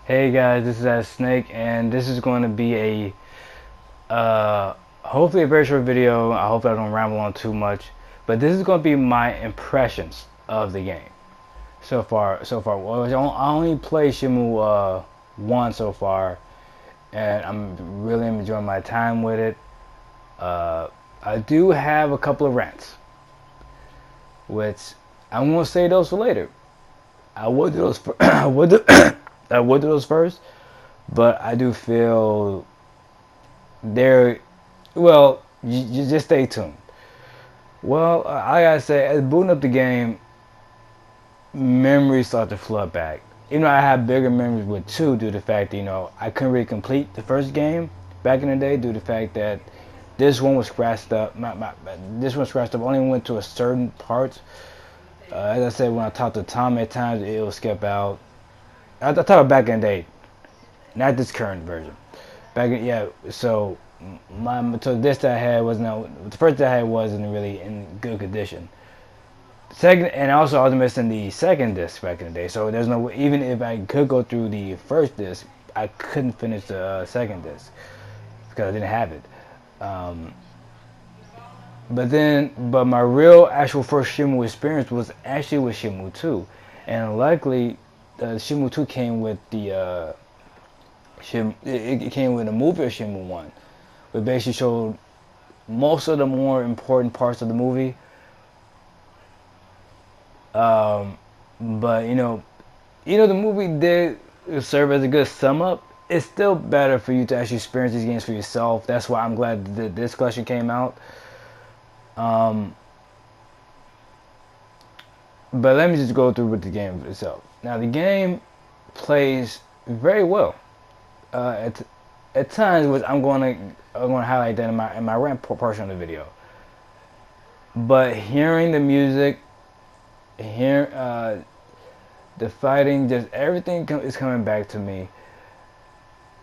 Hey guys, this is Snake, and this is going to be hopefully a very short video. I hope I don't ramble on too much, but this is going to be my impressions of the game so far. Well, I only played Shenmue 1 so far, and I'm really enjoying my time with it. Uh, I do have a couple of rants, which I'm going to say those for later. I would do those. I would do, I would do those first, but I do feel there. Well, you just stay tuned. Well, I gotta say, as booting up the game, memories start to flood back. Even though I have bigger memories with two, due to the fact that I couldn't really complete the first game back in the day, due to the fact that this one was scratched up. This one scratched up. Only went to a certain parts. As I said, when I talked to Tom, at times it will skip out. I talk about back in the day, not this current version. Yeah. So so this that I had wasn't the first that I had wasn't really in good condition. Second, and also I was missing the second disc back in the day. So there's no even if I could go through the first disc, I couldn't finish the second disc because I didn't have it. Um, but my real actual first Shenmue experience was actually with Shenmue 2, and luckily, Shenmue 2 came with the it came with a movie of Shenmue 1, which basically showed most of the more important parts of the movie. Um, but the movie did serve as a good sum up. It's still better for you to actually experience these games for yourself. That's why I'm glad that this collection came out. Um, but let me just go through with the game itself. Now the game plays very well. At times, which I'm gonna highlight that in my rant portion of the video. But hearing the music, hearing the fighting, just everything is coming back to me.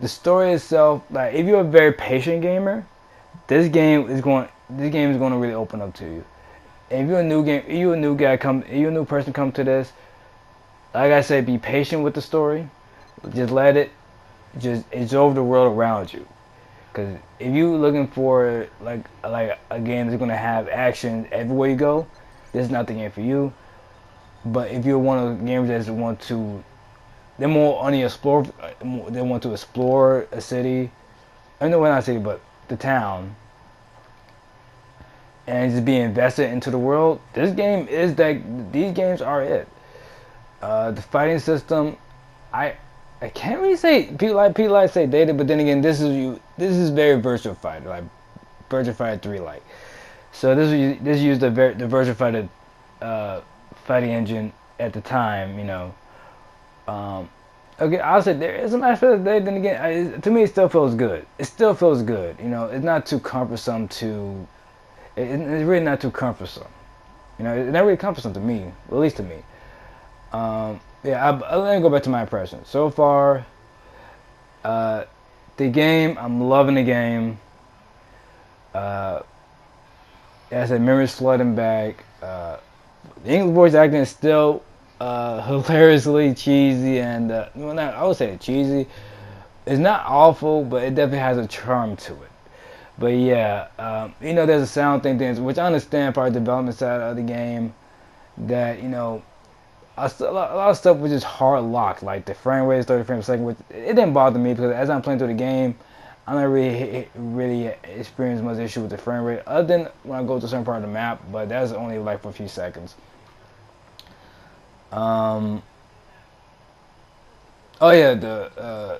The story itself, like if you're a very patient gamer, this game is going to really open up to you. And if you're a new guy if you're a new person come to this, like I said, be patient with the story. Just let it just absorb the world around you. Because if you're looking for like a game that's gonna have action everywhere you go, this is not the game for you. But if you're one of the gamers that they're more on the explore, they want to explore a city. I know not a city, but the town, and just be invested into the world. This game is that. These games are it. The fighting system, I I can't really say people like say dated, but then again, this is very Virtua Fighter, like Virtua Fighter 3 like. So this used the Virtua Fighter fighting engine at the time, Um, okay, I'll say there is some aspect of that. Then again, to me, it still feels good. It still feels good. It's not too cumbersome to. It's really not too cumbersome. It's not really cumbersome to me, at least to me. Yeah, let me go back to my impressions. So far, uh, the game, I'm loving the game. Uh, as I said, memories flooding back. The English voice acting is still hilariously cheesy and well, not I would say cheesy. It's not awful, but it definitely has a charm to it. But yeah, there's a sound thing, which I understand part of the development side of the game. That a lot of stuff was just hard locked, like the frame rate is 30 frames per second, which it didn't bother me because as I'm playing through the game, I don't really experience much issue with the frame rate, other than when I go to a certain part of the map, but that's only like for a few seconds. Um, oh yeah,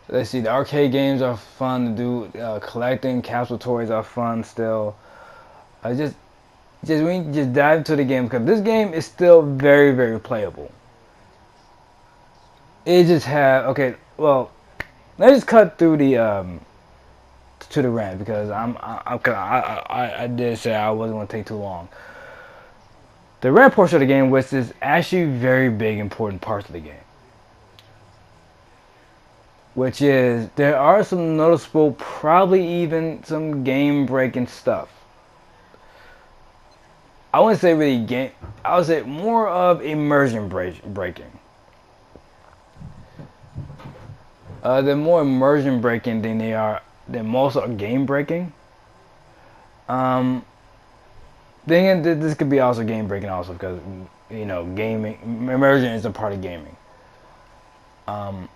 let's see, the arcade games are fun to do. Collecting capsule toys are fun still. I just when you just dive into the game because this game is still very very playable. It just have okay. Well, let's just cut through the to the rant because I did say I wasn't going to take too long. The rant portion of the game, which is actually very big important parts of the game, which is there are some noticeable, probably even some game breaking stuff. I wouldn't say really game. I would say more of immersion breaking. They're more immersion breaking than most are game breaking. Um, then this could be also game breaking also because gaming immersion is a part of gaming. Um,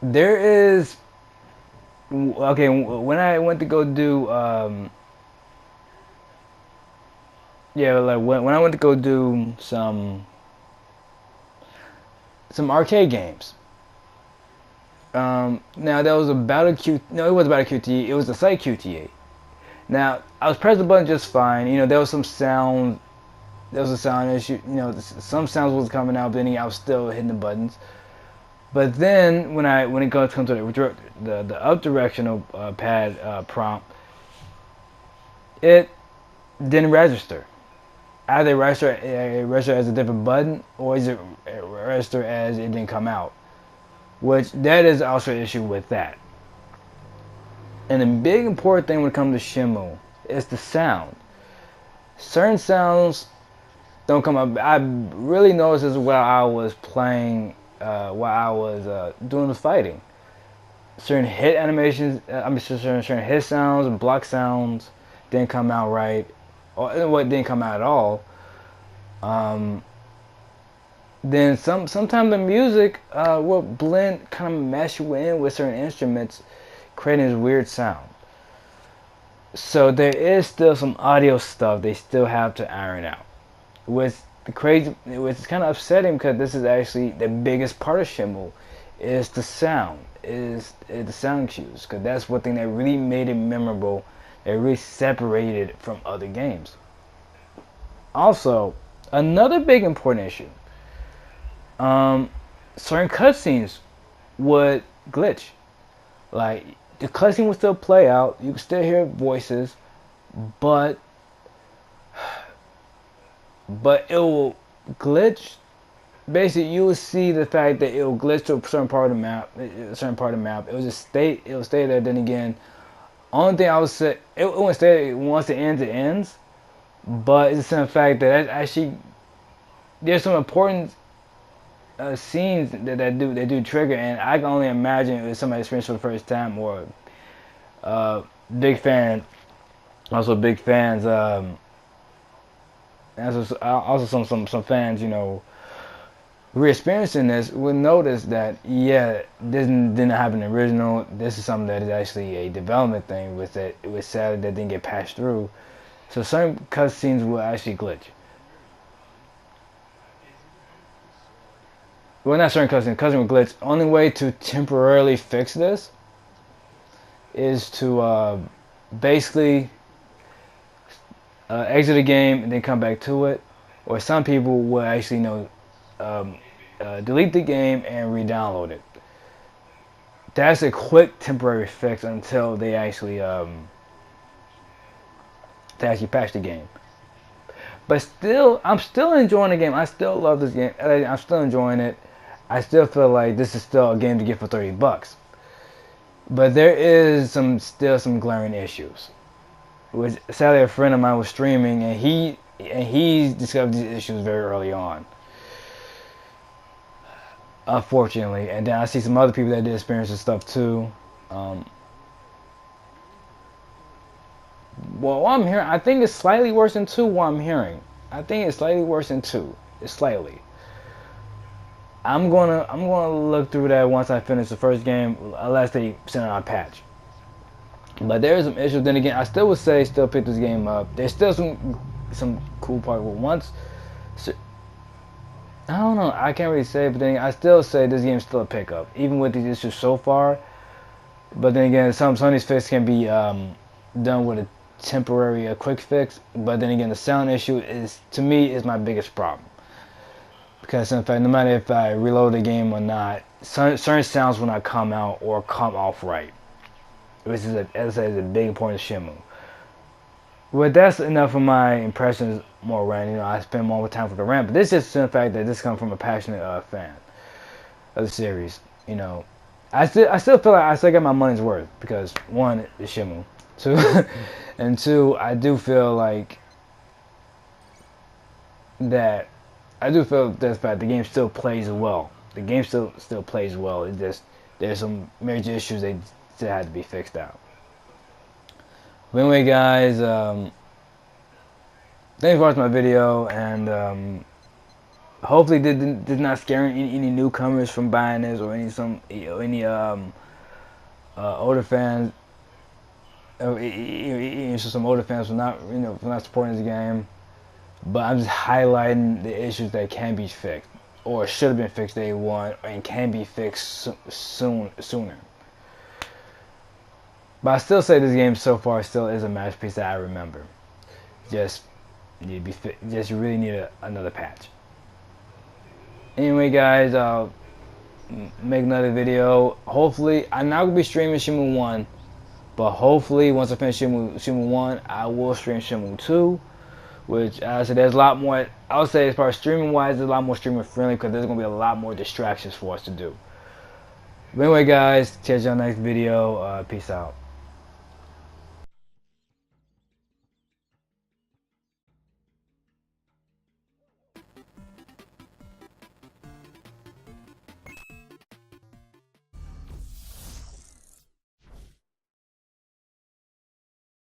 there is okay when I went to go do yeah, like when I went to go do some arcade games. Now there was about a Q. No, it was about a QTE. It was a site QTA. Now I was pressing the button just fine. There was some sound. There was a sound issue. Some sounds was coming out, but then I was still hitting the buttons. But then when it comes to the up directional pad prompt, it didn't register. Either it register as a different button, or is it register as it didn't come out? Which that is also an issue with that. And the big important thing when it comes to Shenmue is the sound. Certain sounds don't come up. I really noticed this while I was playing, while I was doing the fighting. Certain hit animations, certain hit sounds and block sounds didn't come out right, or what didn't come out at all. Um, then sometimes the music will blend, kind of mesh in with certain instruments, creating this weird sound. So there is still some audio stuff they still have to iron out. Which is kind of upsetting because this is actually the biggest part of Shenmue, is the sound, is the sound cues, because that's one thing that really made it memorable, that really separated it from other games. Also, another big important issue, certain cutscenes would glitch. Like the cutscene would still play out, you could still hear voices, but it will glitch. Basically, you will see the fact that it will glitch to a certain part of the map. It will just stay. It will stay there. Then again, only thing I would say, it won't stay once it ends. It ends. But it's the fact that actually there's some important scenes that do trigger, and I can only imagine if somebody experienced for the first time, or big fan, also big fans. Also some fans, who are experiencing this will notice that this didn't happen in the original. This is something that is actually a development thing with it. It was sad that didn't get patched through. So certain cutscenes will actually glitch. Well, not certain cutscene will glitch. Only way to temporarily fix this is to basically exit the game and then come back to it. Or some people will actually delete the game and re-download it. That's a quick temporary fix until they actually patch the game. But still, I'm still enjoying the game. I still love this game. I'm still enjoying it. I still feel like this is still a game to get for $30. But there is still some glaring issues. Which sadly a friend of mine was streaming, and he discovered these issues very early on. Unfortunately, and then I see some other people that did experience this stuff too. Well, what I'm hearing, I think it's slightly worse than 2. What I'm hearing, I think it's slightly worse than 2. It's slightly. I'm gonna look through that once I finish the first game, unless they send out a patch. But there is some issues. Then again, I still would say still pick this game up. There's still some cool part. But once, I don't know. I can't really say. But then I still say this game is still a pickup, even with these issues so far. But then again, some of these fixes can be done with a temporary, quick fix. But then again, the sound issue is, to me, is my biggest problem. Because in fact, no matter if I reload the game or not, certain sounds will not come out or come off right. Which is, as I said, is a big point of Shenmue. Well, that's enough of my impressions, more rant. I spend more time for the rant, but this is just the fact that this comes from a passionate fan of the series. I still feel like I still got my money's worth, because one, it's Shenmue. Two, and two, I do feel like that. I do feel that the game still plays well. the game still plays well. It just there's some major issues they still had to be fixed out. But anyway, guys, thanks for watching my video, and hopefully did not scare any newcomers from buying this, or any older fans. Some older fans for not for not supporting this game. But I'm just highlighting the issues that can be fixed, or should have been fixed day one, and can be fixed sooner. But I still say this game so far still is a masterpiece that I remember. Just need to be just really need another patch. Anyway, guys, I'll make another video. Hopefully, I'm not gonna be streaming Shenmue 1, but hopefully once I finish Shenmue 1, I will stream Shenmue 2. Which, as I said, there's a lot more. I would say, as far as streaming wise, there's a lot more streamer friendly, because there's gonna be a lot more distractions for us to do. But anyway, guys, catch you on the next video. Peace out.